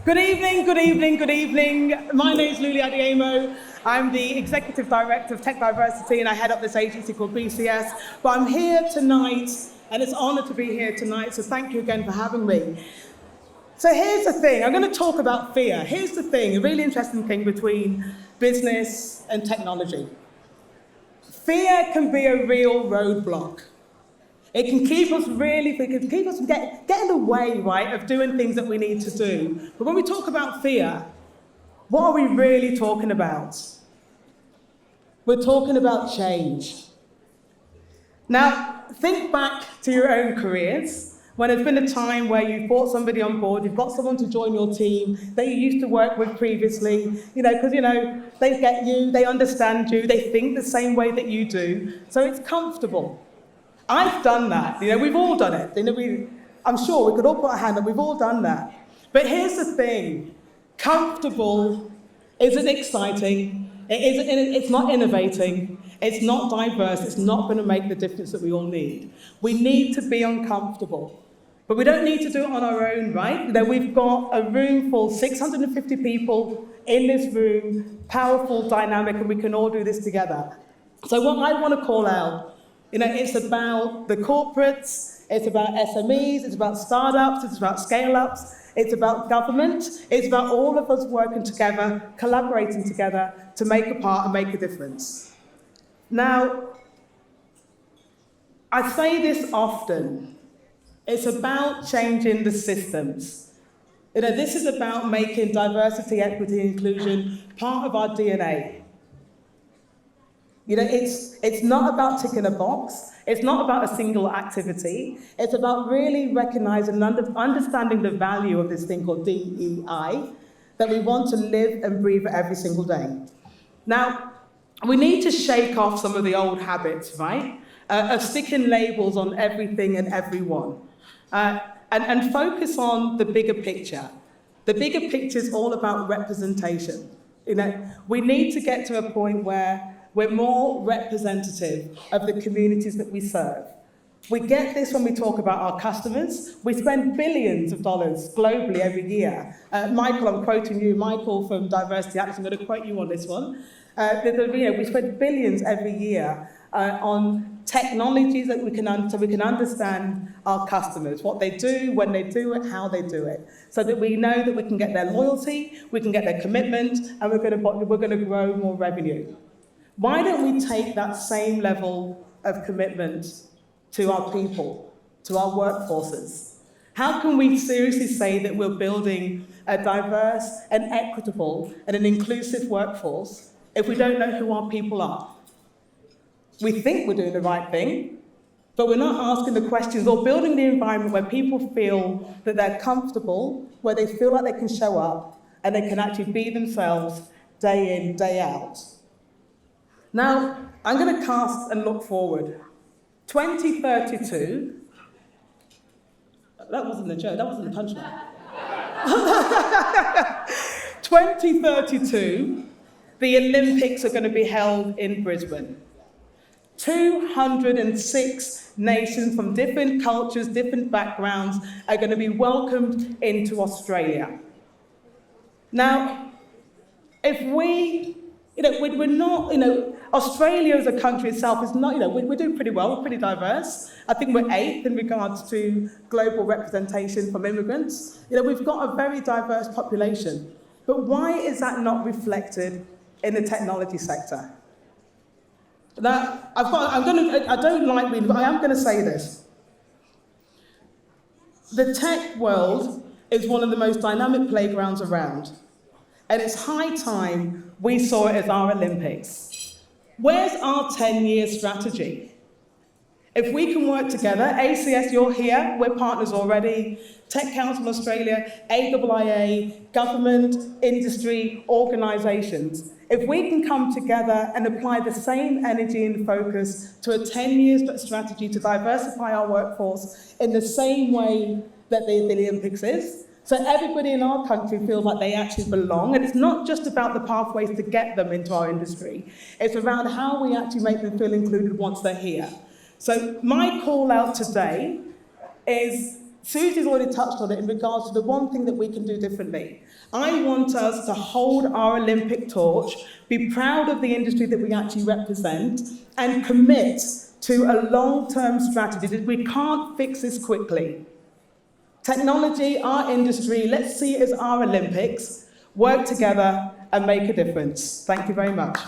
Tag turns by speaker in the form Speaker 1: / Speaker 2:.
Speaker 1: Good evening, good evening, good evening. My name is Luli, Adeyemo. I'm the Executive Director of TechDiversity and I head up this agency called BCS. But I'm here tonight and it's an honor to be here tonight, so thank you again for having me. So here's the thing, I'm going to talk about fear. Here's the thing, a really interesting thing between business and technology. Fear can be a real roadblock. It can keep us from get in the way, right, of doing things that we need to do. But when we talk about fear, what are we really talking about? We're talking about change. Now, think back to your own careers, when there's been a time where you've brought somebody on board, you've got someone to join your team that you used to work with previously, because, they get you, they understand you, they think the same way that you do, so it's comfortable. I've done that, we've all done it. I'm sure we could all put our hand up, we've all done that. But here's the thing, comfortable isn't exciting, it's not innovating, it's not diverse, it's not going to make the difference that we all need. We need to be uncomfortable. But we don't need to do it on our own, right? We've got a room full, 650 people in this room, powerful, dynamic, and we can all do this together. So what I want to call out, it's about the corporates, it's about SMEs, it's about startups, it's about scale-ups, it's about government, it's about all of us working together, collaborating together to make a part and make a difference. Now, I say this often, it's about changing the systems. This is about making diversity, equity, and inclusion part of our DNA. It's not about ticking a box. It's not about a single activity. It's about really recognizing and understanding the value of this thing called DEI that we want to live and breathe every single day. Now, we need to shake off some of the old habits, right? Of sticking labels on everything and everyone. And focus on the bigger picture. The bigger picture is all about representation. We need to get to a point where we're more representative of the communities that we serve. We get this when we talk about our customers. We spend billions of dollars globally every year. Michael, I'm quoting you, Michael from Diversity Action, I'm going to quote you on this one. We spend billions every year on technologies that we can understand our customers, what they do, when they do it, how they do it, so that we know that we can get their loyalty, we can get their commitment, and we're going to grow more revenue. Why don't we take that same level of commitment to our people, to our workforces? How can we seriously say that we're building a diverse and equitable and an inclusive workforce if we don't know who our people are? We think we're doing the right thing, but we're not asking the questions or building the environment where people feel that they're comfortable, where they feel like they can show up and they can actually be themselves day in, day out. Now, I'm going to cast and look forward. 2032, that wasn't a joke, that wasn't a punchline. 2032, the Olympics are going to be held in Brisbane. 206 nations from different cultures, different backgrounds are going to be welcomed into Australia. Now, if we're not, Australia as a country itself is not, we're doing pretty well, we're pretty diverse. I think we're 8th in regards to global representation from immigrants. We've got a very diverse population. But why is that not reflected in the technology sector? Now, I don't like reading, but I am going to say this. The tech world is one of the most dynamic playgrounds around. And it's high time we saw it as our Olympics. Where's our 10-year strategy? If we can work together, ACS, you're here, we're partners already, Tech Council Australia, AIIA, government, industry, organisations. If we can come together and apply the same energy and focus to a 10-year strategy to diversify our workforce in the same way that the Olympics is, so everybody in our country feels like they actually belong, and it's not just about the pathways to get them into our industry, it's around how we actually make them feel included once they're here. So my call out today is Susie's already touched on it in regards to the one thing that we can do differently. I want us to hold our Olympic torch, be proud of the industry that we actually represent, and commit to a long-term strategy. We can't fix this quickly. Technology, our industry, let's see it as our Olympics, work together and make a difference. Thank you very much.